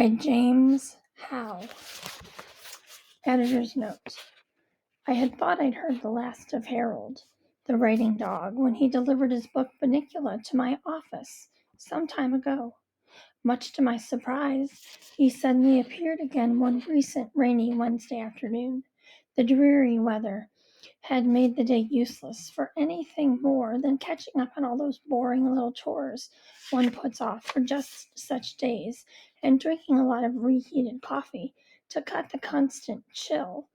by James Howe. Editor's note. I had thought I'd heard the last of Harold, the writing dog, when he delivered his book Bunnicula to my office some time ago. Much to my surprise, he suddenly appeared again one recent rainy Wednesday afternoon. The dreary weather had made the day useless for anything more than catching up on all those boring little chores one puts off for just such days, and drinking a lot of reheated coffee to cut the constant chill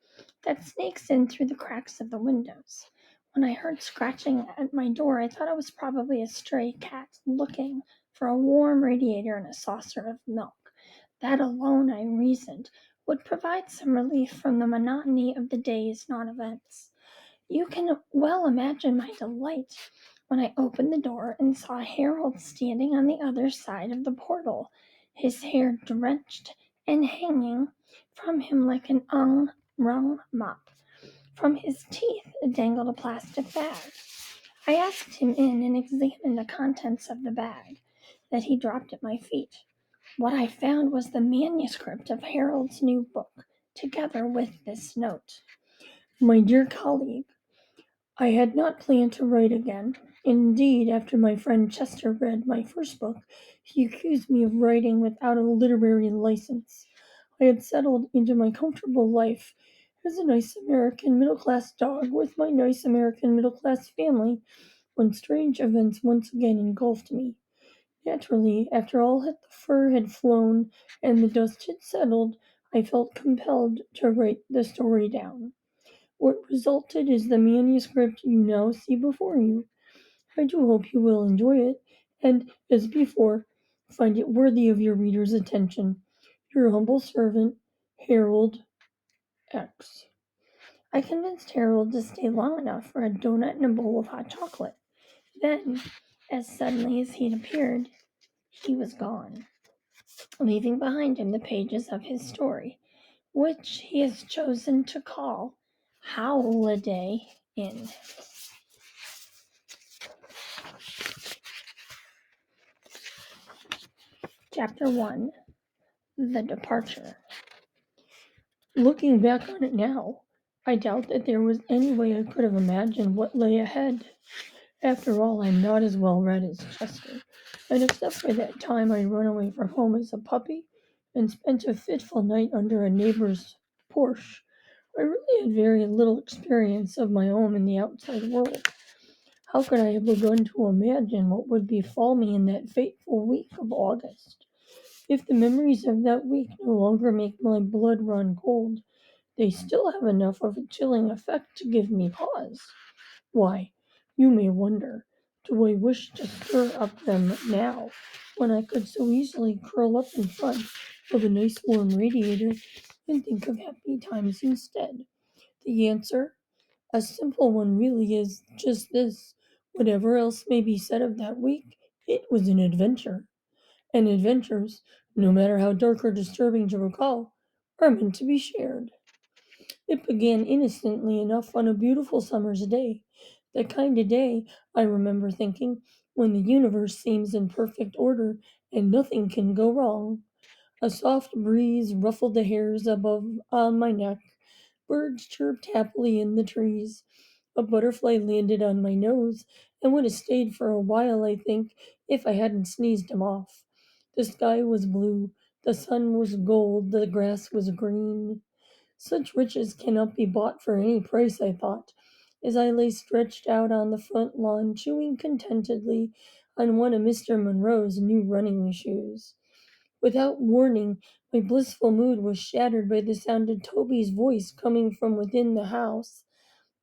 that sneaks in through the cracks of the windows. When I heard scratching at my door, I thought it was probably a stray cat looking for a warm radiator and a saucer of milk. That alone, I reasoned, would provide some relief from the monotony of the day's non-events. You can well imagine my delight when I opened the door and saw Harold standing on the other side of the portal, his hair drenched and hanging from him like an unwrung mop. From his teeth dangled a plastic bag. I asked him in and examined the contents of the bag that he dropped at my feet. What I found was the manuscript of Harold's new book, together with this note. My dear colleague, I had not planned to write again. Indeed, after my friend Chester read my first book, he accused me of writing without a literary license. I had settled into my comfortable life as a nice American middle-class dog with my nice American middle-class family when strange events once again engulfed me. Naturally, after all the fur had flown and the dust had settled, I felt compelled to write the story down. What resulted is the manuscript you now see before you. I do hope you will enjoy it, and, as before, find it worthy of your reader's attention. Your humble servant, Harold X. I convinced Harold to stay long enough for a donut and a bowl of hot chocolate. Then, as suddenly as he'd appeared, he was gone, leaving behind him the pages of his story, which he has chosen to call Howliday Inn. Chapter 1. The Departure. Looking back on it now, I doubt that there was any way I could have imagined what lay ahead. After all, I'm not as well read as Chester, and except for that time I'd run away from home as a puppy and spent a fitful night under a neighbor's porch, I really had very little experience of my own in the outside world. How could I have begun to imagine what would befall me in that fateful week of August? If the memories of that week no longer make my blood run cold, they still have enough of a chilling effect to give me pause. Why, you may wonder, do I wish to stir up them now, when I could so easily curl up in front of a nice warm radiator and think of happy times instead? The answer, a simple one really, is just this. Whatever else may be said of that week, it was an adventure. And adventures, no matter how dark or disturbing to recall, are meant to be shared. It began innocently enough on a beautiful summer's day, the kind of day, I remember thinking, when the universe seems in perfect order and nothing can go wrong. A soft breeze ruffled the hairs above on my neck. Birds chirped happily in the trees. A butterfly landed on my nose and would have stayed for a while, I think, if I hadn't sneezed him off. The sky was blue, the sun was gold, the grass was green. Such riches cannot be bought for any price, I thought, as I lay stretched out on the front lawn, chewing contentedly on one of Mr. Monroe's new running shoes. Without warning, my blissful mood was shattered by the sound of Toby's voice coming from within the house.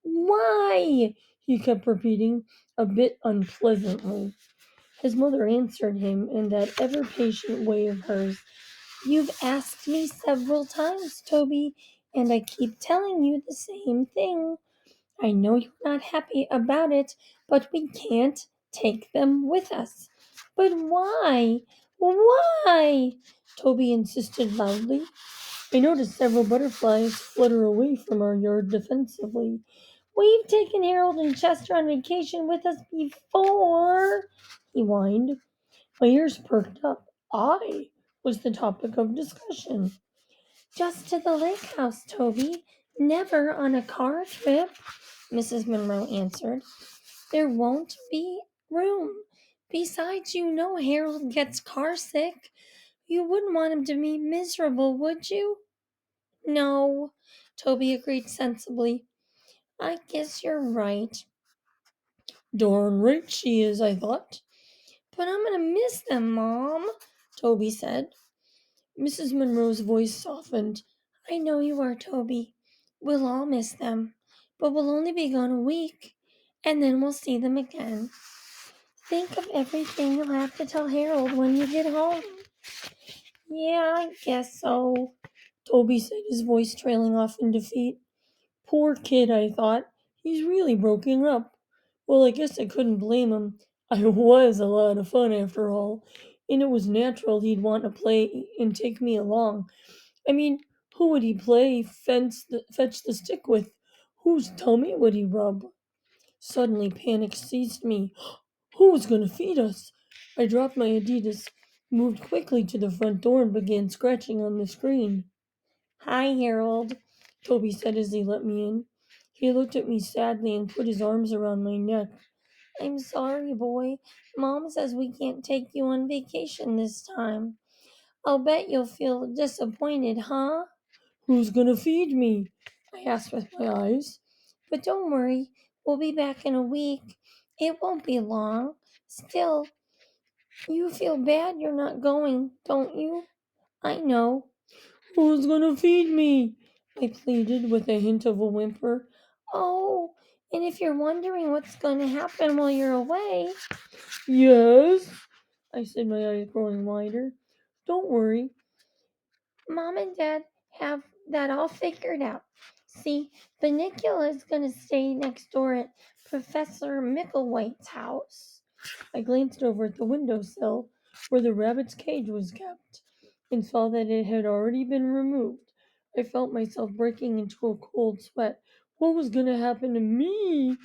"Why?" he kept repeating, a bit unpleasantly. His mother answered him in that ever-patient way of hers. "You've asked me several times, Toby, and I keep telling you the same thing. I know you're not happy about it, but we can't take them with us." "But why? Why?" Toby insisted loudly. I noticed several butterflies flutter away from our yard defensively. "We've taken Harold and Chester on vacation with us before," he whined. My ears perked up. "I? was the topic of discussion. Just to the lake house, Toby. Never on a car trip, Mrs. Monroe answered. There won't be room. Besides, you know Harold gets car sick. You wouldn't want him to be miserable, would you? No, Toby agreed sensibly. I guess you're right. Darn right she is, I thought. But I'm gonna miss them, Mom, Toby said. Mrs. Monroe's voice softened. I know you are, Toby. We'll all miss them, but we'll only be gone a week, and then we'll see them again. Think of everything you'll have to tell Harold when you get home. Yeah, I guess so, Toby said, his voice trailing off in defeat. Poor kid, I thought. He's really broken up. Well, I guess I couldn't blame him. I was a lot of fun after all, and it was natural he'd want to play and take me along. I mean, who would he play fetch the stick with? Whose tummy would he rub? Suddenly, panic seized me. Who was going to feed us? I dropped my Adidas, moved quickly to the front door, and began scratching on the screen. Hi, Harold, Toby said as he let me in. He looked at me sadly and put his arms around my neck. I'm sorry, boy. Mom says we can't take you on vacation this time. I'll bet you'll feel disappointed, huh? Who's gonna feed me? I asked with my eyes. But don't worry, we'll be back in a week. It won't be long. Still, you feel bad you're not going, don't you? I know. Who's gonna feed me? I pleaded with a hint of a whimper. Oh, and if you're wondering what's going to happen while you're away. Yes, I said, my eyes growing wider. Don't worry. Mom and Dad have that all figured out. See, Benicula's going to stay next door at Professor Micklewhite's house. I glanced over at the windowsill where the rabbit's cage was kept and saw that it had already been removed. I felt myself breaking into a cold sweat. What was going to happen to me?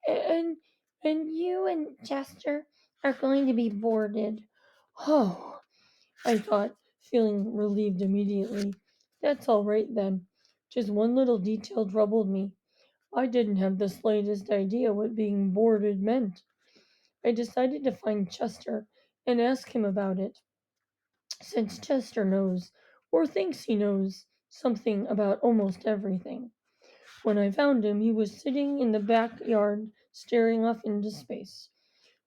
And and you and Chester are going to be boarded. Oh, I thought, feeling relieved immediately. That's all right then. Just one little detail troubled me. I didn't have the slightest idea what being boarded meant. I decided to find Chester and ask him about it, since Chester knows, or thinks he knows, something about almost everything. When I found him, he was sitting in the backyard staring off into space.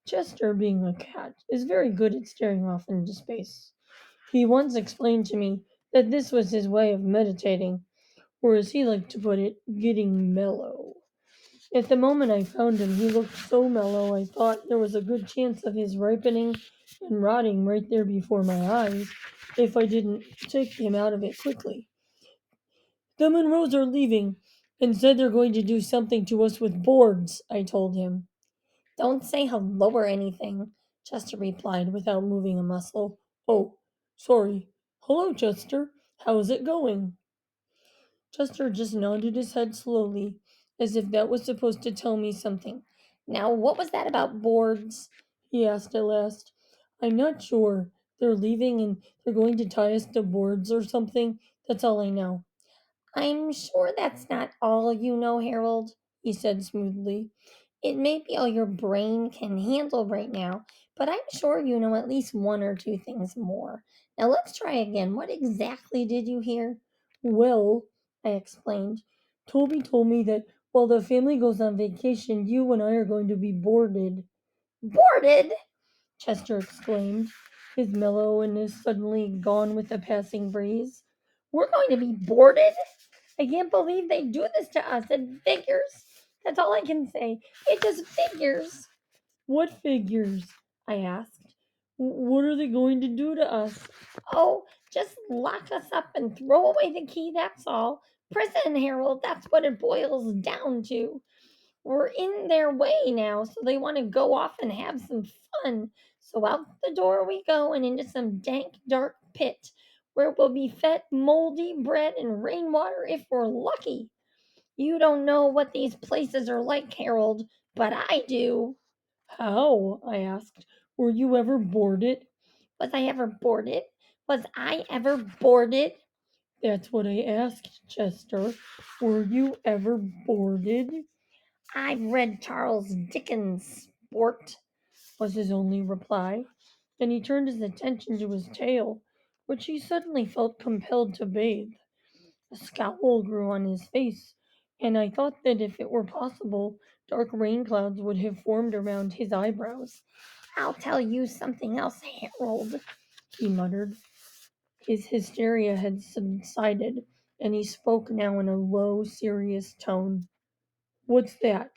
Chester, being a cat, is very good at staring off into space. He once explained to me that this was his way of meditating, or as he liked to put it, getting mellow. At the moment I found him, he looked so mellow I thought there was a good chance of his ripening and rotting right there before my eyes if I didn't take him out of it quickly. The Monroes are leaving and said they're going to do something to us with boards, I told him. Don't say hello or anything, Chester replied without moving a muscle. Oh, sorry. Hello, Chester. How's it going? Chester just nodded his head slowly, as if that was supposed to tell me something. Now, what was that about boards? He asked at last. I'm not sure. They're leaving and they're going to tie us to boards or something. That's all I know. I'm sure that's not all you know, Harold, he said smoothly. It may be all your brain can handle right now, but I'm sure you know at least one or two things more. Now let's try again. What exactly did you hear? Well, I explained. Toby told me that while the family goes on vacation, you and I are going to be boarded. Boarded? Chester exclaimed, his mellowness suddenly gone with the passing breeze. We're going to be boarded? I can't believe they do this to us. It figures. That's all I can say. It just figures. What figures? I asked. What are they going to do to us? Oh, just lock us up and throw away the key, that's all. Prison, Harold, that's what it boils down to. We're in their way now, so they want to go off and have some fun. So out the door we go and into some dank, dark pit where we'll be fed moldy bread and rainwater if we're lucky. You don't know what these places are like, Harold, but I do. How? I asked. Were you ever boarded? Was I ever boarded? Was I ever boarded? That's what I asked, Chester. Were you ever boarded? I've read Charles Dickens' sport. Was his only reply. Then he turned his attention to his tail, which he suddenly felt compelled to bathe. A scowl grew on his face, and I thought that if it were possible, dark rain clouds would have formed around his eyebrows. I'll tell you something else, Harold, He muttered. His hysteria had subsided, and he spoke now in a low, serious tone. What's that?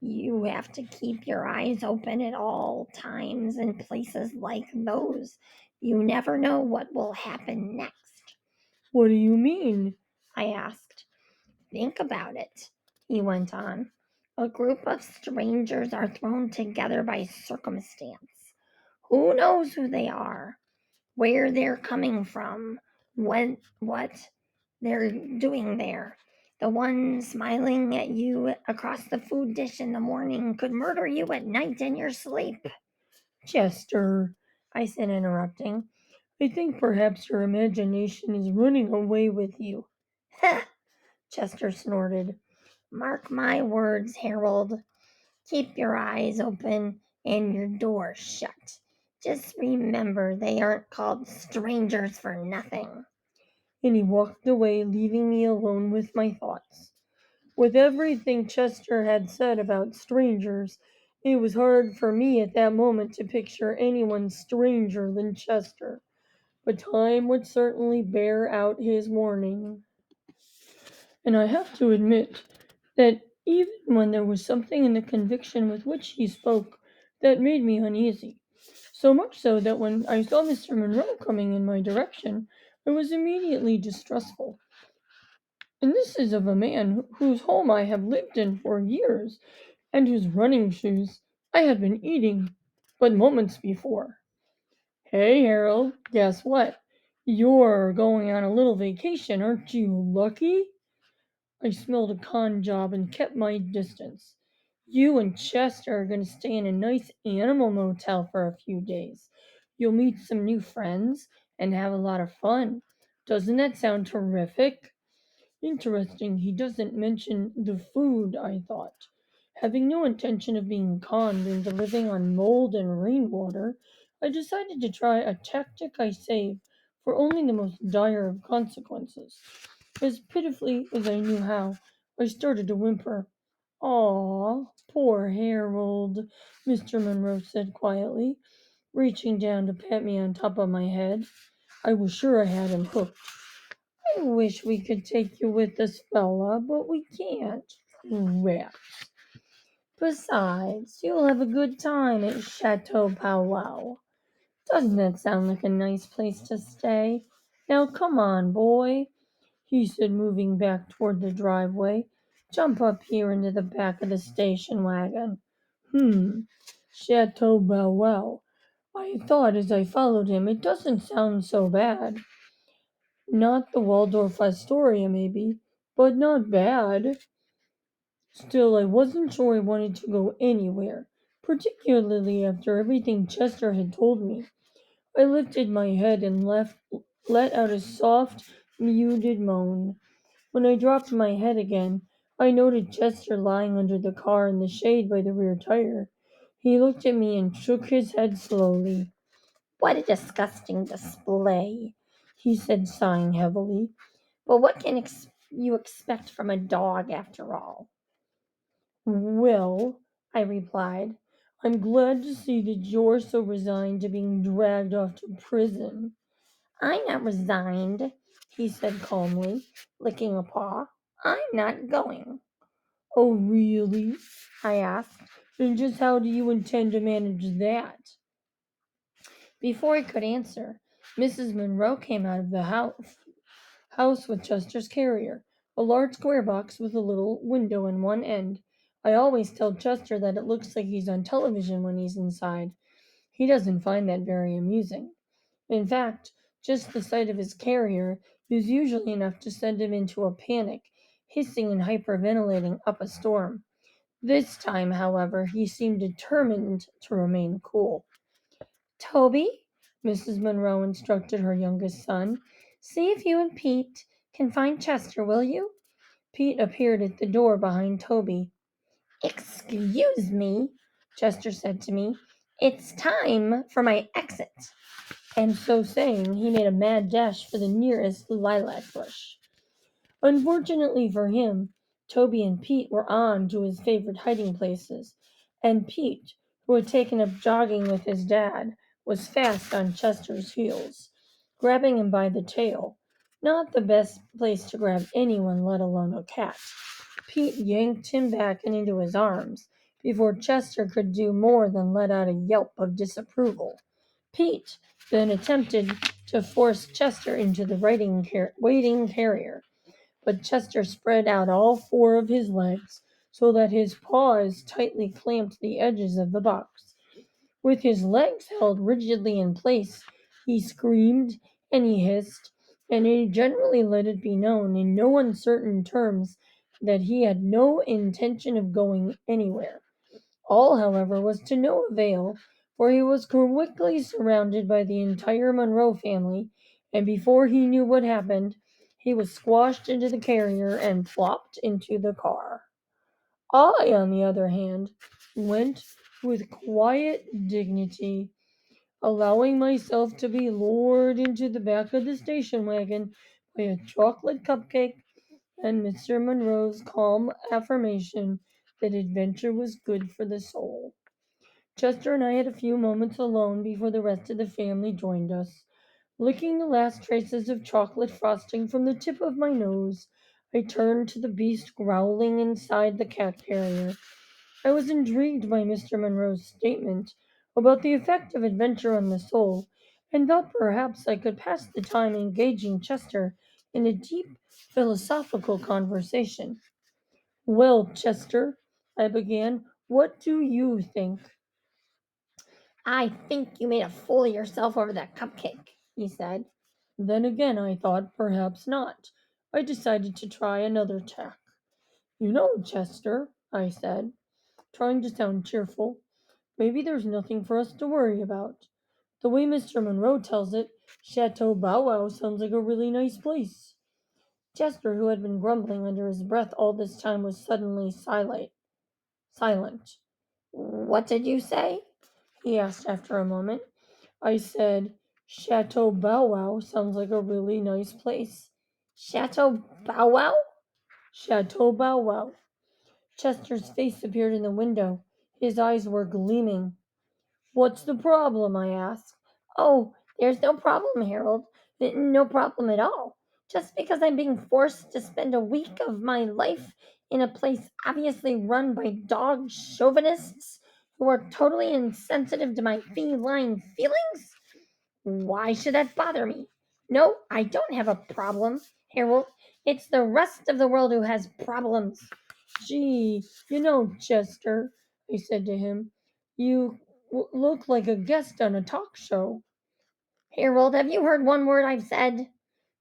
You have to keep your eyes open at all times in places like those. You never know what will happen next. What do you mean? I asked. Think about it, he went on. A group of strangers are thrown together by circumstance. Who knows who they are, where they're coming from, what they're doing there? The one smiling at you across the food dish in the morning could murder you at night in your sleep. Chester, I said, interrupting. I think perhaps your imagination is running away with you. Chester snorted. Mark my words, Harold. Keep your eyes open and your door shut. Just remember they aren't called strangers for nothing. And he walked away, leaving me alone with my thoughts. With everything Chester had said about strangers, it was hard for me at that moment to picture anyone stranger than Chester. But time would certainly bear out his warning. And I have to admit that even when there was something in the conviction with which he spoke that made me uneasy, so much so that when I saw Mr. Monroe coming in my direction, I was immediately distrustful. And this is of a man whose home I have lived in for years, and whose running shoes I had been eating but moments before. Hey, Harold, guess what? You're going on a little vacation, aren't you lucky? I smelled a con job and kept my distance. You and Chester are going to stay in a nice animal motel for a few days. You'll meet some new friends and have a lot of fun. Doesn't that sound terrific? Interesting, he doesn't mention the food, I thought. Having no intention of being conned into living on mold and rainwater, I decided to try a tactic I saved for only the most dire of consequences. As pitifully as I knew how, I started to whimper. "Aw, poor Harold," Mr. Monroe said quietly, reaching down to pat me on top of my head. I was sure I had him hooked. "I wish we could take you with us, fella, but we can't. Rats. Besides, you'll have a good time at Chateau Powwow. Doesn't that sound like a nice place to stay? Now come on, boy," he said, moving back toward the driveway. "Jump up here into the back of the station wagon." Chateau Bow Wow. I thought as I followed him, it doesn't sound so bad. Not the Waldorf Astoria, maybe, but not bad. Still, I wasn't sure I wanted to go anywhere, particularly after everything Chester had told me. I lifted my head and let out a soft, muted moan. When I dropped my head again, I noted Chester lying under the car in the shade by the rear tire. He looked at me and shook his head slowly. What a disgusting display, he said, sighing heavily. But what can you expect from a dog after all? "Well," I replied, "I'm glad to see that you're so resigned to being dragged off to prison." I'm not resigned, he said calmly, licking a paw. I'm not going. "Oh, really?" I asked. "And just how do you intend to manage that?" Before I could answer, Mrs. Monroe came out of the house with Chester's carrier, a large square box with a little window in one end. I always tell Chester that it looks like he's on television when he's inside. He doesn't find that very amusing. In fact, just the sight of his carrier is usually enough to send him into a panic, hissing and hyperventilating up a storm. This time, however, he seemed determined to remain cool. Toby, Mrs. Monroe instructed her youngest son. "See if you and Pete can find Chester, will you?" Pete appeared at the door behind Toby. "Excuse me," Chester said to me. "It's time for my exit." And so saying, he made a mad dash for the nearest lilac bush. Unfortunately for him, Toby and Pete were on to his favorite hiding places, and Pete, who had taken up jogging with his dad, was fast on Chester's heels, grabbing him by the tail. Not the best place to grab anyone, let alone a cat. Pete yanked him back and into his arms before Chester could do more than let out a yelp of disapproval. Pete then attempted to force Chester into the waiting carrier, but Chester spread out all four of his legs so that his paws tightly clamped the edges of the box. With his legs held rigidly in place, he screamed and he hissed, and he generally let it be known in no uncertain terms that he had no intention of going anywhere. All, however, was to no avail, for he was quickly surrounded by the entire Monroe family, and before he knew what happened, he was squashed into the carrier and plopped into the car. I, on the other hand, went with quiet dignity, allowing myself to be lured into the back of the station wagon by a chocolate cupcake and Mr. Monroe's calm affirmation that adventure was good for the soul. Chester and I had a few moments alone before the rest of the family joined us. Licking the last traces of chocolate frosting from the tip of my nose, I turned to the beast growling inside the cat carrier. I was intrigued by Mr. Monroe's statement about the effect of adventure on the soul, and thought perhaps I could pass the time engaging Chester in a deep philosophical conversation. "Well, Chester," I began, "what do you think?" "I think you made a fool of yourself over that cupcake," he said. Then again I thought perhaps not. I decided to try another tack. "You know, Chester," I said, trying to sound cheerful, "maybe there's nothing for us to worry about. The way Mr. Monroe tells it, Chateau Bow Wow sounds like a really nice place." Chester, who had been grumbling under his breath all this time, was suddenly silent. "What did you say?" He asked after a moment. I said, "Chateau Bow Wow sounds like a really nice place." "Chateau Bow Wow?" Chateau Bow Wow. Chester's face appeared in the window. His eyes were gleaming. "What's the problem?" I asked. "Oh, there's no problem, Harold. No problem at all. Just because I'm being forced to spend a week of my life in a place obviously run by dog chauvinists who are totally insensitive to my feline feelings? Why should that bother me? No, I don't have a problem, Harold. It's the rest of the world who has problems." "Gee, Chester," I said to him, "you look like a guest on a talk show." "Harold, have you heard one word I've said?"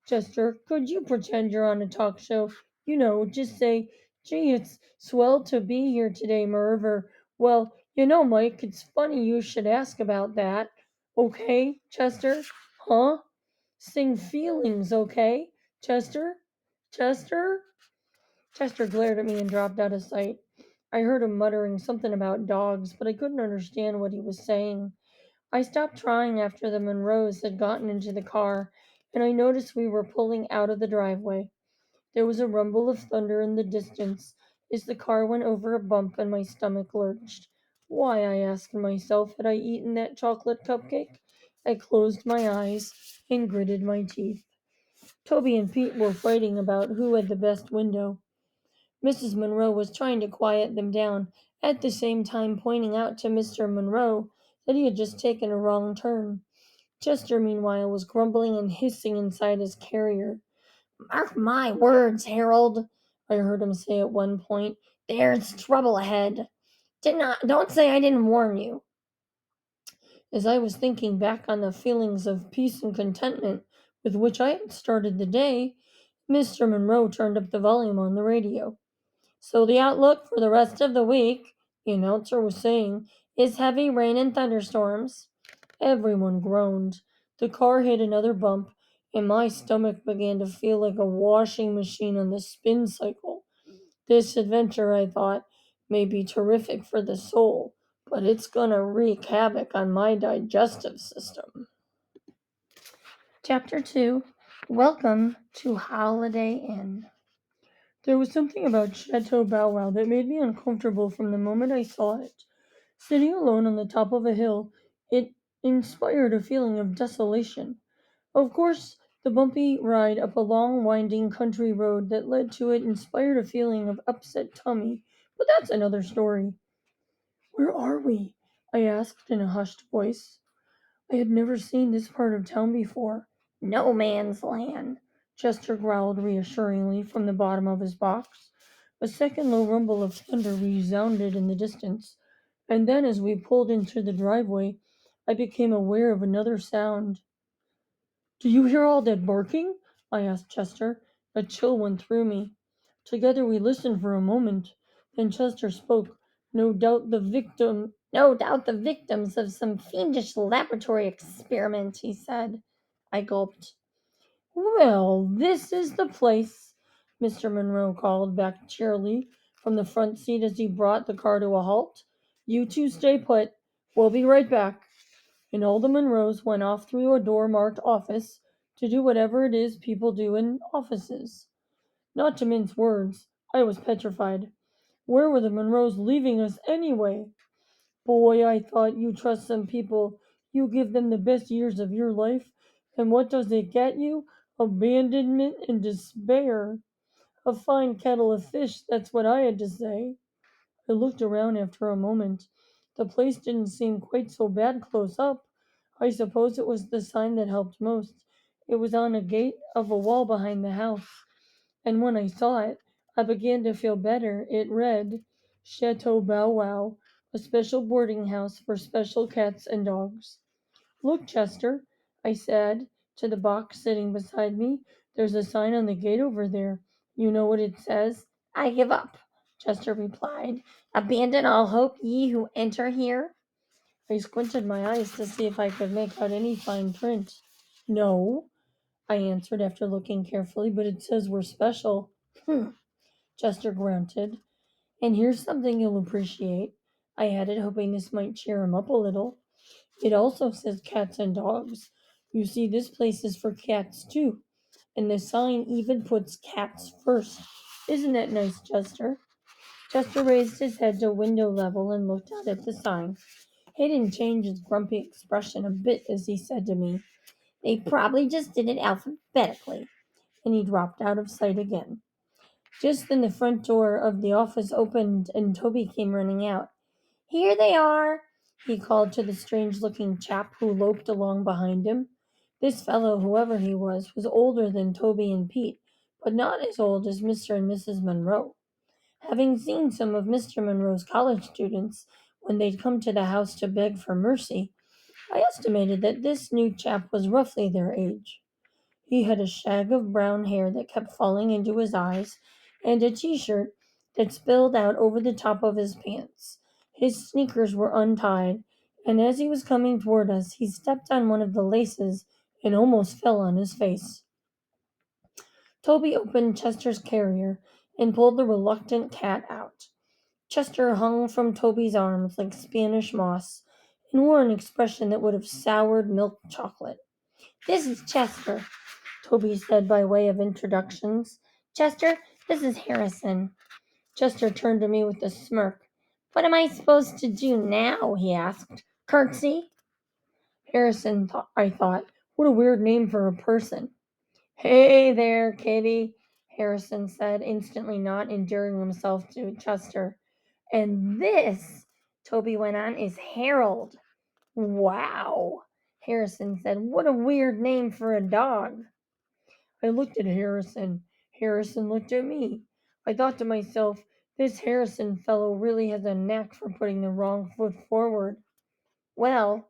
"Chester, could you pretend you're on a talk show? Just say, 'Gee, it's swell to be here today, Merv,' or, 'Well, Mike, it's funny you should ask about that.' Okay, Chester? Huh? Sing feelings, okay? Chester? Chester?" Chester glared at me and dropped out of sight. I heard him muttering something about dogs, but I couldn't understand what he was saying. I stopped trying after the Monroes had gotten into the car, and I noticed we were pulling out of the driveway. There was a rumble of thunder in the distance as the car went over a bump and my stomach lurched. Why, I asked myself, had I eaten that chocolate cupcake? I closed my eyes and gritted my teeth. Toby and Pete were fighting about who had the best window. Mrs. Monroe was trying to quiet them down, at the same time pointing out to Mr. Monroe that he had just taken a wrong turn. Chester, meanwhile, was grumbling and hissing inside his carrier. "Mark my words, Harold," I heard him say at one point. "There's trouble ahead. Don't say I didn't warn you." As I was thinking back on the feelings of peace and contentment with which I had started the day, Mr. Monroe turned up the volume on the radio. "So the outlook for the rest of the week," the announcer was saying, "is heavy rain and thunderstorms." Everyone groaned. The car hit another bump, and my stomach began to feel like a washing machine on the spin cycle. This adventure, I thought, may be terrific for the soul, but it's gonna wreak havoc on my digestive system. Chapter 2. Welcome to Howliday Inn. There was something about Chateau Bow Wow that made me uncomfortable from the moment I saw it. Sitting alone on the top of a hill, it inspired a feeling of desolation. Of course, the bumpy ride up a long, winding country road that led to it inspired a feeling of upset tummy, but that's another story. Where are we? I asked in a hushed voice. I had never seen this part of town before. No man's land, Chester growled reassuringly from the bottom of his box. A second low rumble of thunder resounded in the distance, and then as we pulled into the driveway, I became aware of another sound. Do you hear all that barking? I asked Chester. A chill went through me. Together we listened for a moment. Then Chester spoke. No doubt the victims of some fiendish laboratory experiment, he said. I gulped. Well, this is the place, Mr. Monroe called back cheerily from the front seat as he brought the car to a halt. You two stay put. We'll be right back. And all the Monroes went off through a door marked office to do whatever it is people do in offices. Not to mince words, I was petrified. Where were the Monroes leaving us anyway? Boy, I thought you trust some people, you give them the best years of your life, and what does it get you? Abandonment and despair. A fine kettle of fish, that's what I had to say. I looked around after a moment. The place didn't seem quite so bad close up. I suppose it was the sign that helped most. It was on a gate of a wall behind the house, and when I saw it, I began to feel better. It read, Chateau Bow Wow, a special boarding house for special cats and dogs. Look, Chester, I said to the box sitting beside me. There's a sign on the gate over there. You know what it says? I give up, Chester replied. Abandon all hope, ye who enter here. I squinted my eyes to see if I could make out any fine print. No, I answered after looking carefully, but it says we're special. Chester grunted. And here's something you'll appreciate. I added, hoping this might cheer him up a little. It also says cats and dogs. You see, this place is for cats too, and the sign even puts cats first. Isn't that nice, Chester? Chester raised his head to window level and looked out at the sign. He didn't change his grumpy expression a bit as he said to me, They probably just did it alphabetically. and he dropped out of sight again. Just then the front door of the office opened and Toby came running out. Here they are, He called to the strange-looking chap who loped along behind him. This fellow, whoever he was older than Toby and Pete, but not as old as Mr. and Mrs. Monroe. Having seen some of Mr. Monroe's college students when they'd come to the house to beg for mercy, I estimated that this new chap was roughly their age. He had a shag of brown hair that kept falling into his eyes, and a t-shirt that spilled out over the top of his pants. His sneakers were untied, and as he was coming toward us, he stepped on one of the laces and almost fell on his face. Toby opened Chester's carrier and pulled the reluctant cat out. Chester hung from Toby's arms like Spanish moss and wore an expression that would have soured milk chocolate. This is Chester, Toby said by way of introductions. Chester, this is Harrison. Chester turned to me with a smirk. What am I supposed to do now? He asked. Curtsy? I thought. What a weird name for a person. Hey there, Kitty, Harrison said, instantly not endearing himself to Chester. And this, Toby went on, is Harold. Wow, Harrison said. What a weird name for a dog. I looked at Harrison. Harrison looked at me. I thought to myself, this Harrison fellow really has a knack for putting the wrong foot forward. Well,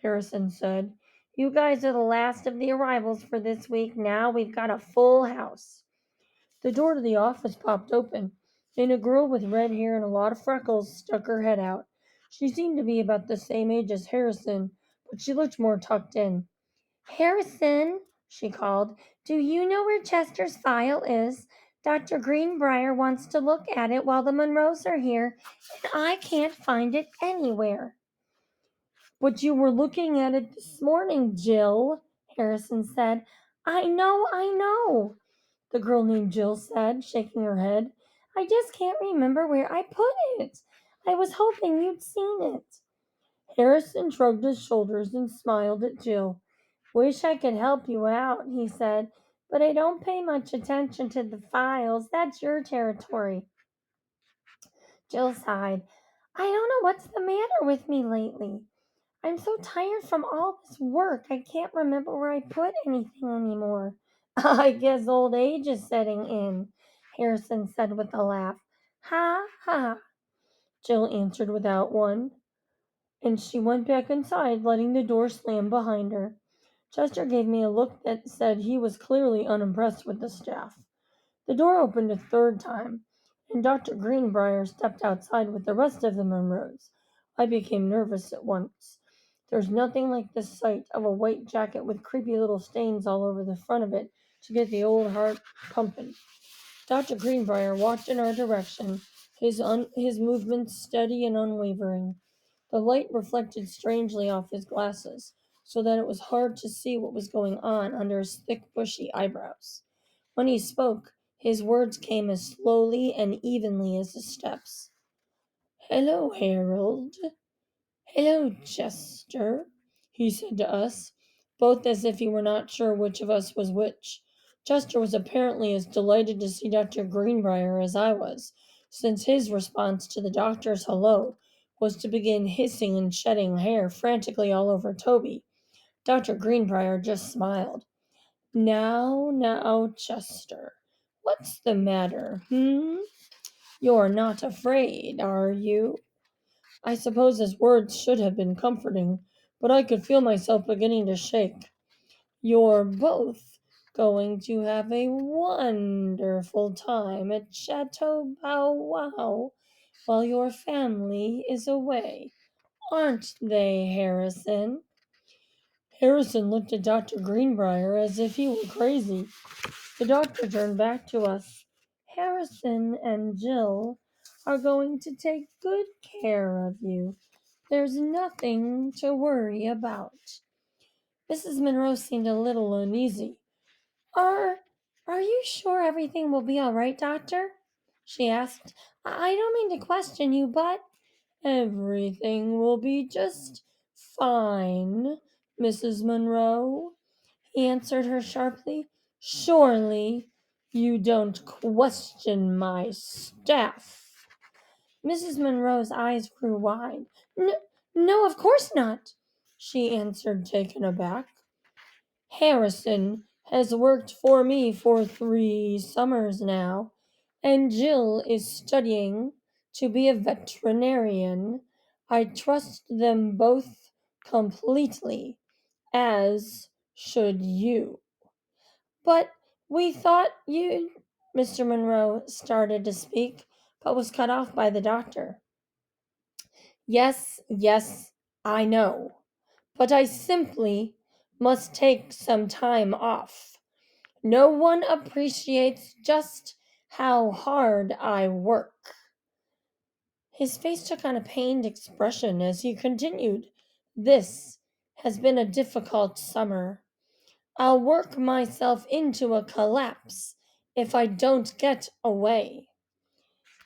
Harrison said, you guys are the last of the arrivals for this week. Now we've got a full house. The door to the office popped open, and a girl with red hair and a lot of freckles stuck her head out. She seemed to be about the same age as Harrison, but she looked more tucked in. Harrison, she called, do you know where Chester's file is? Dr. Greenbrier wants to look at it while the Monroes are here, and I can't find it anywhere. But you were looking at it this morning, Jill, Harrison said. I know, the girl named Jill said, shaking her head. I just can't remember where I put it. I was hoping you'd seen it. Harrison shrugged his shoulders and smiled at Jill. Wish I could help you out, he said, but I don't pay much attention to the files. That's your territory. Jill sighed. I don't know what's the matter with me lately. I'm so tired from all this work, I can't remember where I put anything anymore. I guess old age is setting in, Harrison said with a laugh. Ha ha, Jill answered without one, and she went back inside, letting the door slam behind her. Chester gave me a look that said he was clearly unimpressed with the staff. The door opened a third time, and Dr. Greenbrier stepped outside with the rest of the Monroes. I became nervous at once. There's nothing like the sight of a white jacket with creepy little stains all over the front of it to get the old heart pumping. Dr. Greenbrier walked in our direction, his movements steady and unwavering. The light reflected strangely off his glasses, so that it was hard to see what was going on under his thick, bushy eyebrows. When he spoke, his words came as slowly and evenly as his steps. "Hello, Harold. Hello, Chester," he said to us, both as if he were not sure which of us was which. Chester was apparently as delighted to see Dr. Greenbrier as I was, since his response to the doctor's hello was to begin hissing and shedding hair frantically all over Toby. Dr. Greenbrier just smiled. Now, Chester, what's the matter, You're not afraid, are you? I suppose his words should have been comforting, but I could feel myself beginning to shake. You're both going to have a wonderful time at Chateau Bow Wow while your family is away, aren't they, Harrison? Harrison looked at Dr. Greenbrier as if he were crazy. The doctor turned back to us. Harrison and Jill are going to take good care of you. There's nothing to worry about. Mrs. Monroe seemed a little uneasy. Are are you sure everything will be all right, doctor? She asked. I don't mean to question you, but everything will be just fine, Mrs. Monroe, he answered her sharply. Surely you don't question my staff. Mrs. Monroe's eyes grew wide. No, of course not, she answered, taken aback. Harrison has worked for me for 3 summers now, and Jill is studying to be a veterinarian. I trust them both completely, as should you. But we thought you. Mr. Monroe started to speak, but was cut off by the doctor. Yes, I know. But I simply must take some time off. No one appreciates just how hard I work. His face took on a pained expression as he continued. This has been a difficult summer. I'll work myself into a collapse if I don't get away.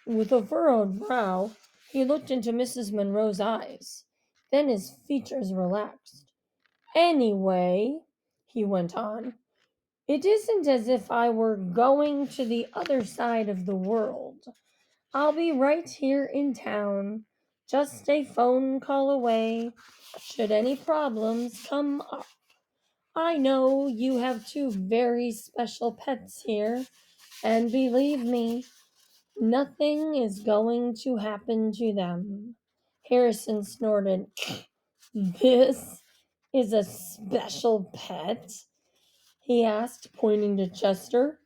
With a furrowed brow, he looked into Mrs. Monroe's eyes. Then his features relaxed. Anyway, he went on, it isn't as if I were going to the other side of the world. I'll be right here in town, just a phone call away, should any problems come up. I know you have 2 very special pets here, and believe me, nothing is going to happen to them. Harrison snorted. This is a special pet? He asked, pointing to Chester.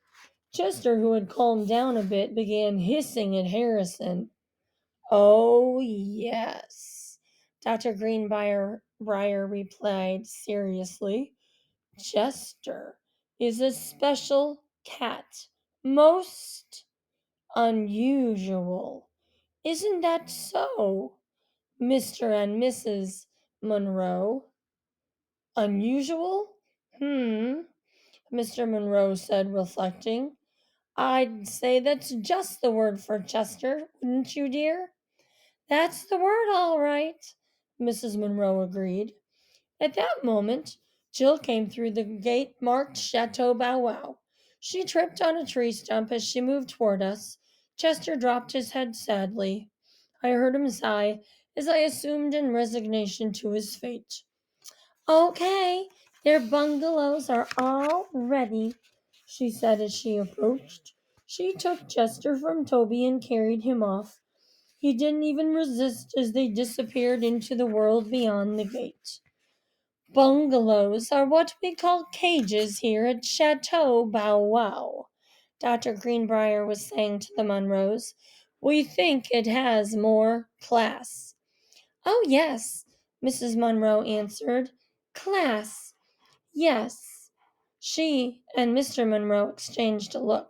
Chester, who had calmed down a bit, began hissing at Harrison. Oh, yes, Dr. Greenbrier replied seriously. Chester is a special cat, most unusual. Isn't that so, Mr. and Mrs. Monroe? Unusual? Hmm, Mr. Monroe said, reflecting. I'd say that's just the word for Chester, wouldn't you, dear? That's the word, all right, Mrs. Monroe agreed. At that moment, Jill came through the gate marked Chateau Bow Wow. She tripped on a tree stump as she moved toward us. Chester dropped his head sadly. I heard him sigh as I assumed in resignation to his fate. Okay, their bungalows are all ready, she said as she approached. She took Chester from Toby and carried him off. He didn't even resist as they disappeared into the world beyond the gate. Bungalows are what we call cages here at Chateau Bow Wow, Dr. Greenbrier was saying to the Munros. We think it has more class. Oh, yes, Mrs. Munro answered. Class, yes. She and Mr. Munro exchanged a look.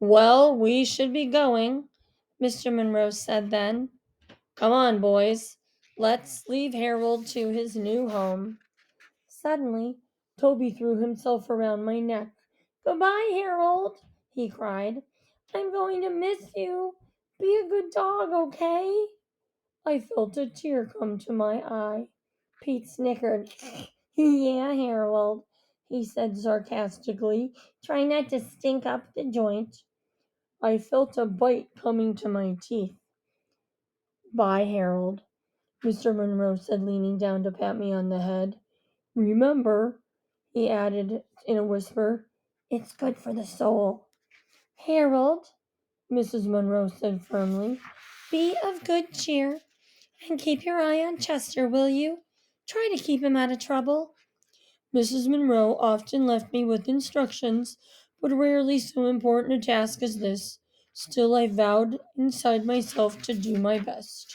Well, we should be going, Mr. Munro said then. Come on, boys. Let's leave Harold to his new home. Suddenly, Toby threw himself around my neck. Goodbye, Harold, he cried. I'm going to miss you. Be a good dog, okay? I felt a tear come to my eye. Pete snickered. Yeah, Harold, he said sarcastically. Try not to stink up the joint. I felt a bite coming to my teeth. Bye, Harold, Mr. Monroe said, leaning down to pat me on the head. Remember, he added in a whisper, it's good for the soul. Harold, Mrs. Monroe said firmly, be of good cheer and keep your eye on Chester, will you? Try to keep him out of trouble. Mrs. Monroe often left me with instructions, but rarely so important a task as this. Still, I vowed inside myself to do my best.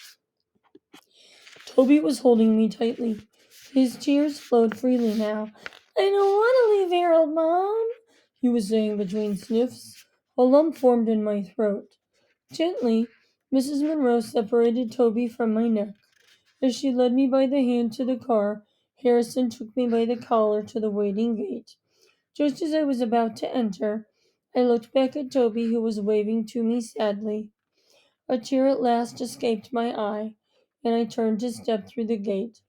Toby was holding me tightly. His tears flowed freely now. I don't want to leave Harold, Mom, he was saying between sniffs. A lump formed in my throat. Gently, Mrs. Monroe separated Toby from my neck. As she led me by the hand to the car, Harrison took me by the collar to the waiting gate. Just as I was about to enter, I looked back at Toby, who was waving to me sadly. A tear at last escaped my eye, and I turned to step through the gate.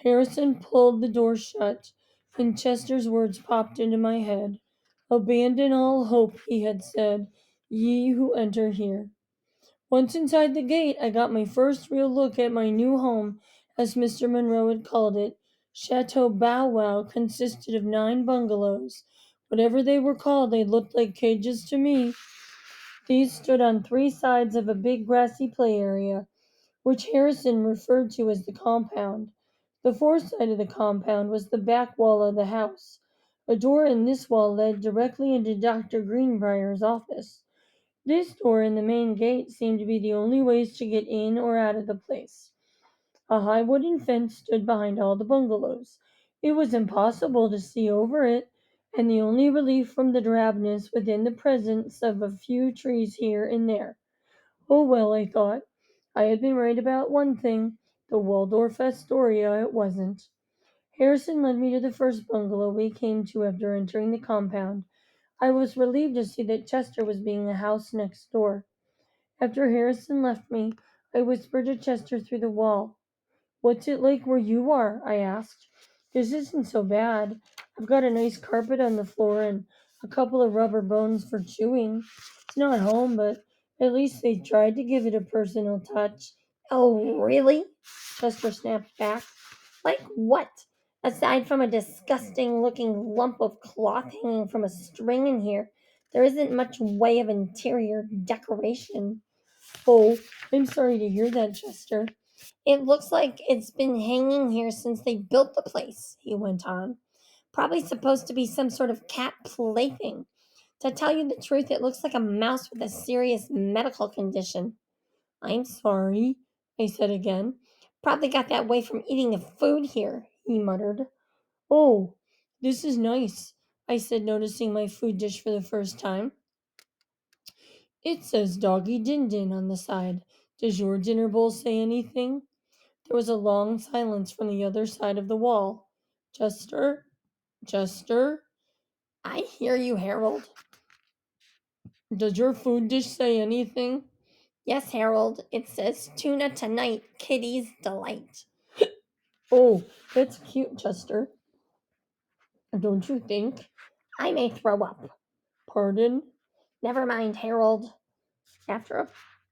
Harrison pulled the door shut, and Chester's words popped into my head. Abandon all hope, he had said, ye who enter here. Once inside the gate, I got my first real look at my new home, as Mr. Monroe had called it. Chateau Bow Wow consisted of 9 bungalows. Whatever they were called, they looked like cages to me. These stood on 3 sides of a big grassy play area, which Harrison referred to as the compound. The fourth side of the compound was the back wall of the house. A door in this wall led directly into Dr. Greenbrier's office. This door and the main gate seemed to be the only ways to get in or out of the place. A high wooden fence stood behind all the bungalows. It was impossible to see over it, and the only relief from the drabness within the presence of a few trees here and there. Oh well, I thought. I had been right about one thing. The Waldorf Astoria it wasn't. Harrison led me to the first bungalow we came to after entering the compound. I was relieved to see that Chester was being the house next door. After Harrison left me, I whispered to Chester through the wall. What's it like where you are? I asked. This isn't so bad. I've got a nice carpet on the floor and a couple of rubber bones for chewing. It's not home, but at least they tried to give it a personal touch. Oh, really? Chester snapped back. Like what? Aside from a disgusting looking lump of cloth hanging from a string in here, there isn't much way of interior decoration. Oh, I'm sorry to hear that, Chester. It looks like it's been hanging here since they built the place, he went on. Probably supposed to be some sort of cat plaything. To tell you the truth, it looks like a mouse with a serious medical condition. I'm sorry, I said again. Probably got that way from eating the food here, he muttered. Oh, This is nice, I said, noticing my food dish for the first time. It says Doggy Din Din on the side. Does your dinner bowl say anything? There was a long silence from the other side of the wall. Chester? Chester? I hear you, Harold. Does your food dish say anything? Yes, Harold, it says tuna tonight, Kitty's delight. Oh, that's cute, Chester. Don't you think? I may throw up. Pardon? Never mind, Harold. After a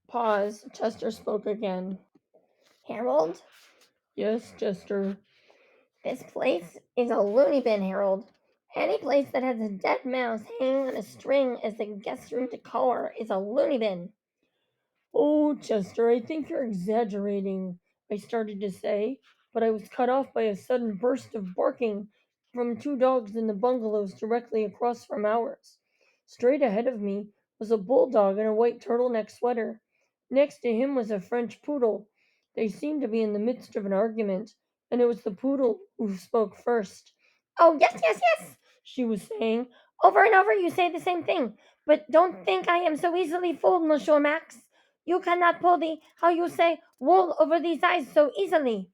pause, Chester spoke again. Harold, Yes, Chester. this place is a loony bin, Harold. Any place that has a dead mouse hanging on a string as the guest room decor is a loony bin. Oh, Chester, I think you're exaggerating, I started to say, but I was cut off by a sudden burst of barking from two dogs in the bungalows directly across from ours. Straight ahead of me was a bulldog in a white turtleneck sweater. Next to him was a French poodle. They seemed to be in the midst of an argument, and it was the poodle who spoke first. Oh, yes, yes, yes, she was saying. Over and over you say the same thing. But don't think I am so easily fooled, Monsieur Max. You cannot pull the, how you say, wool over these eyes so easily.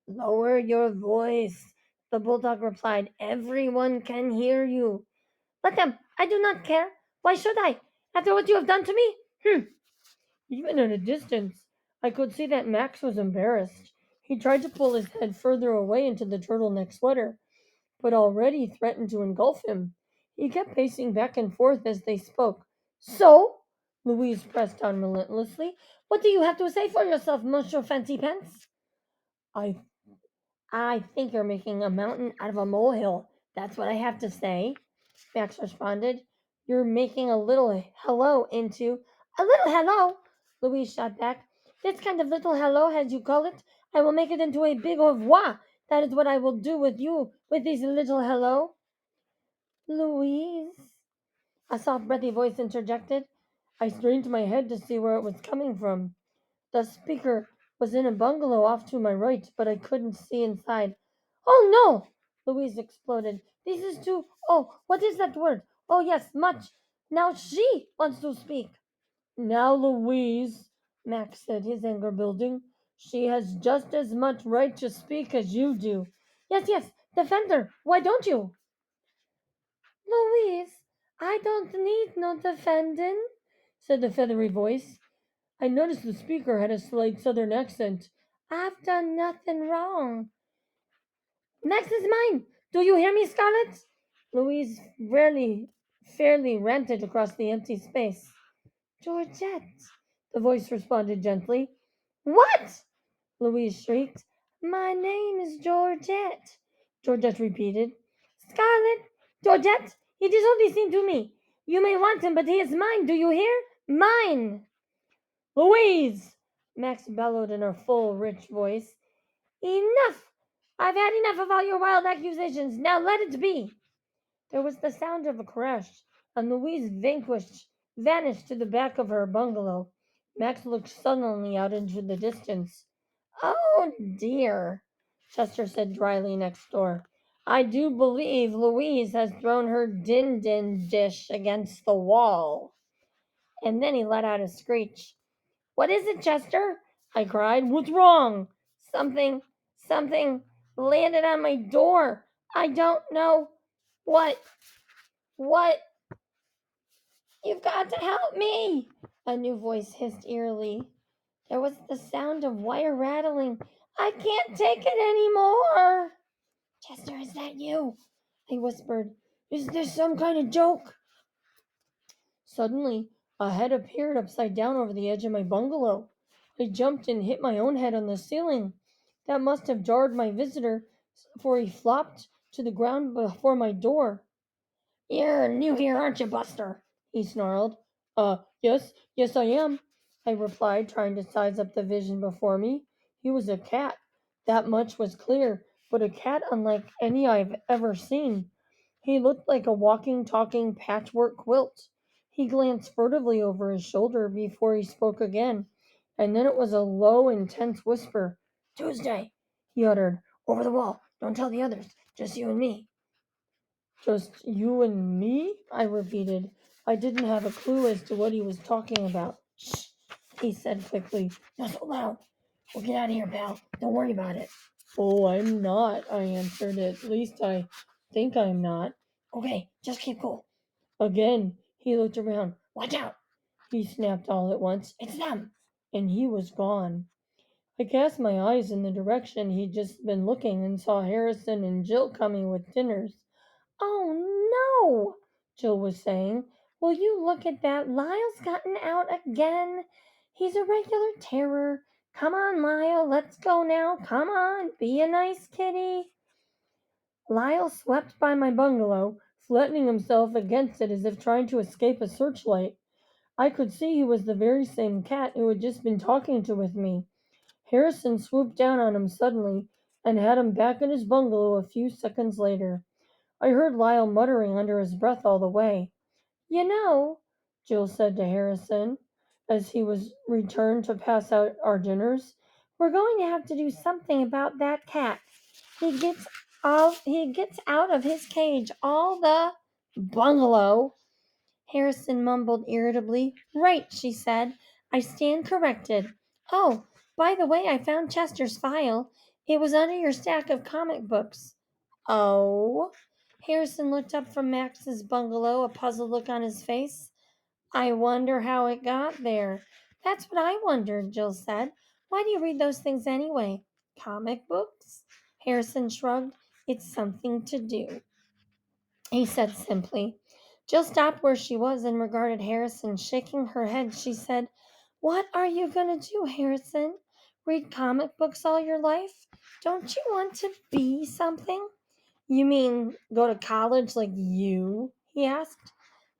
Lower your voice, the bulldog replied. Everyone can hear you. Let them. I do not care. Why should I? After what you have done to me? Even at a distance, I could see that Max was embarrassed. He tried to pull his head further away into the turtleneck sweater, but already threatened to engulf him. He kept pacing back and forth as they spoke. So, Louise pressed on relentlessly. what do you have to say for yourself, Monsieur Fancy Pants? I I think you're making a mountain out of a molehill. That's what I have to say, Max responded. You're making a little hello into a little hello, Louise shot back. This kind of little hello, as you call it, I will make it into a big au revoir. That is what I will do with you, with this little hello. Louise, a soft, breathy voice interjected. I strained my head to see where it was coming from. The speaker was in a bungalow off to my right, but I couldn't see inside. Oh no! Louise exploded. This is too. Oh, what is that word? Oh, yes, much. Now she wants to speak. Now, Louise, Max said, his anger building, she has just as much right to speak as you do. Yes, yes, defend her. Why don't you? Louise, I don't need no defending, said the feathery voice. I noticed the speaker had a slight southern accent. I've done nothing wrong. Max is mine. Do you hear me, Scarlet? Louise fairly ranted across the empty space. Georgette, the voice responded gently. What? Louise shrieked. My name is Georgette, Georgette repeated. Scarlet, Georgette, he did all these things to me. You may want him, but he is mine. Do you hear? Mine. Louise! Max bellowed in her full, rich voice. Enough! I've had enough of all your wild accusations. Now let it be. There was the sound of a crash, and Louise, vanquished, vanished to the back of her bungalow. Max looked sullenly out into the distance. Oh dear, Chester said dryly next door. I do believe Louise has thrown her din-din dish against the wall. And then he let out a screech. What is it, Chester? I cried. What's wrong? Something landed on my door. I don't know what. You've got to help me, a new voice hissed eerily. There was the sound of wire rattling. I can't take it anymore. Chester, is that you? I whispered. Is this some kind of joke? Suddenly, a head appeared upside down over the edge of my bungalow. I jumped and hit my own head on the ceiling. That must have jarred my visitor, for he flopped to the ground before my door. You're new here, aren't you, Buster? He snarled. Yes, I am, I replied, trying to size up the vision before me. He was a cat. That much was clear, but a cat unlike any I've ever seen. He looked like a walking, talking patchwork quilt. He glanced furtively over his shoulder before he spoke again, and then it was a low, intense whisper. Tuesday, he uttered. Over the wall. Don't tell the others. Just you and me. Just you and me? I repeated. I didn't have a clue as to what he was talking about. Shh, he said quickly. Not so loud. We'll get out of here, pal. Don't worry about it. Oh, I'm not, I answered. At least I think I'm not. Okay, just keep cool. Again, he looked around. Watch out! He snapped all at once. It's them! And he was gone. I cast my eyes in the direction he'd just been looking and saw Harrison and Jill coming with dinners. Oh no, Jill was saying. Will you look at that? Lyle's gotten out again. He's a regular terror. Come on, Lyle, let's go now. Come on, be a nice kitty. Lyle swept by my bungalow, flattening himself against it as if trying to escape a searchlight. I could see he was the very same cat who had just been talking to with me. Harrison swooped down on him suddenly and had him back in his bungalow a few seconds later. I heard Lyle muttering under his breath all the way. You know, Jill said to Harrison, as he was returned to pass out our dinners, we're going to have to do something about that cat. He gets out of his cage all the bungalow. Harrison mumbled irritably. Right, she said. I stand corrected. Oh, by the way, I found Chester's file. It was under your stack of comic books. Oh? Harrison looked up from Max's bungalow, a puzzled look on his face. I wonder how it got there. That's what I wondered, Jill said. Why do you read those things anyway? Comic books? Harrison shrugged. It's something to do, he said simply. Jill stopped where she was and regarded Harrison, shaking her head. She said, What are you going to do, Harrison? Read comic books all your life? Don't you want to be something? You mean go to college like you? He asked.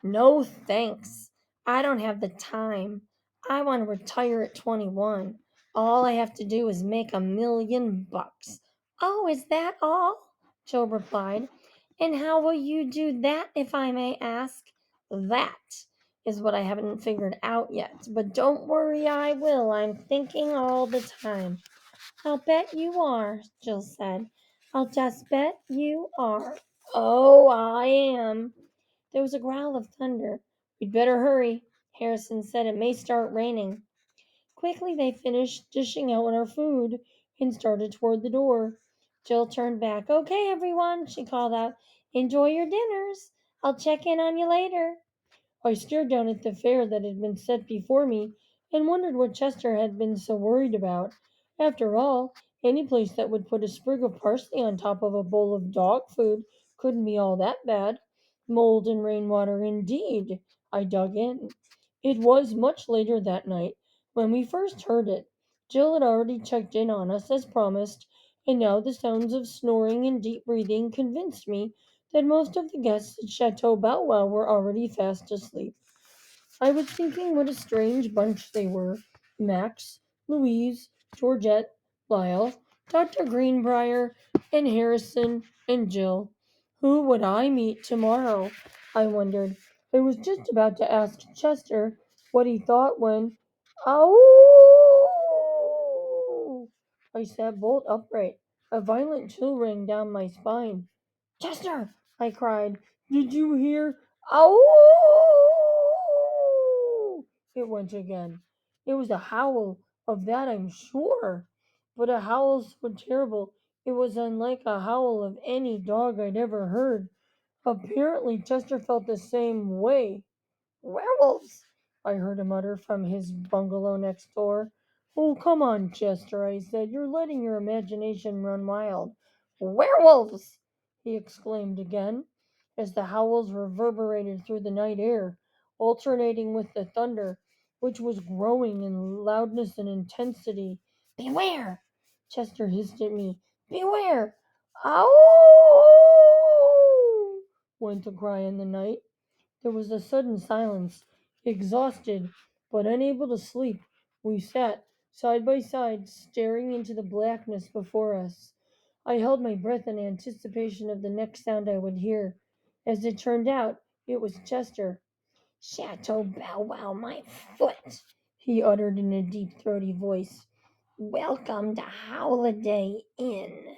No, thanks. I don't have the time. I want to retire at 21. All I have to do is make $1 million. Oh, is that all? Joe replied. And how will you do that, if I may ask? That is what I haven't figured out yet. But don't worry, I will. I'm thinking all the time. I'll bet you are, Jill said. I'll just bet you are. Oh, I am. There was a growl of thunder. We'd better hurry, Harrison said. It may start raining. Quickly they finished dishing out our food and started toward the door. Jill turned back. Okay, everyone, she called out. Enjoy your dinners. I'll check in on you later. I stared down at the fare that had been set before me and wondered what Chester had been so worried about. After all, any place that would put a sprig of parsley on top of a bowl of dog food couldn't be all that bad. Mold and rainwater, indeed. I dug in. It was much later that night when we first heard it. Jill had already checked in on us as promised, and now the sounds of snoring and deep breathing convinced me that most of the guests at Chateau Bow Wow were already fast asleep. I was thinking what a strange bunch they were. Max, Louise, Georgette, Lyle, Dr. Greenbrier, and Harrison, and Jill. Who would I meet tomorrow? I wondered. I was just about to ask Chester what he thought when, "Ow!" I sat bolt upright. A violent chill ran down my spine. Chester! I cried. Did you hear? Ow! It went again. It was a howl, of that I'm sure. But a howl so terrible, it was unlike a howl of any dog I'd ever heard. Apparently, Chester felt the same way. Werewolves! I heard him mutter from his bungalow next door. Oh, come on, Chester, I said. You're letting your imagination run wild. Werewolves! He exclaimed again, as the howls reverberated through the night air, alternating with the thunder, which was growing in loudness and intensity. Beware! Chester hissed at me. Beware! Ow! Went the cry in the night. There was a sudden silence. Exhausted, but unable to sleep, we sat, side by side, staring into the blackness before us. I held my breath in anticipation of the next sound I would hear. As it turned out, it was Chester. Chateau Bow Wow, my foot, he uttered in a deep, throaty voice. Welcome to Howliday Inn.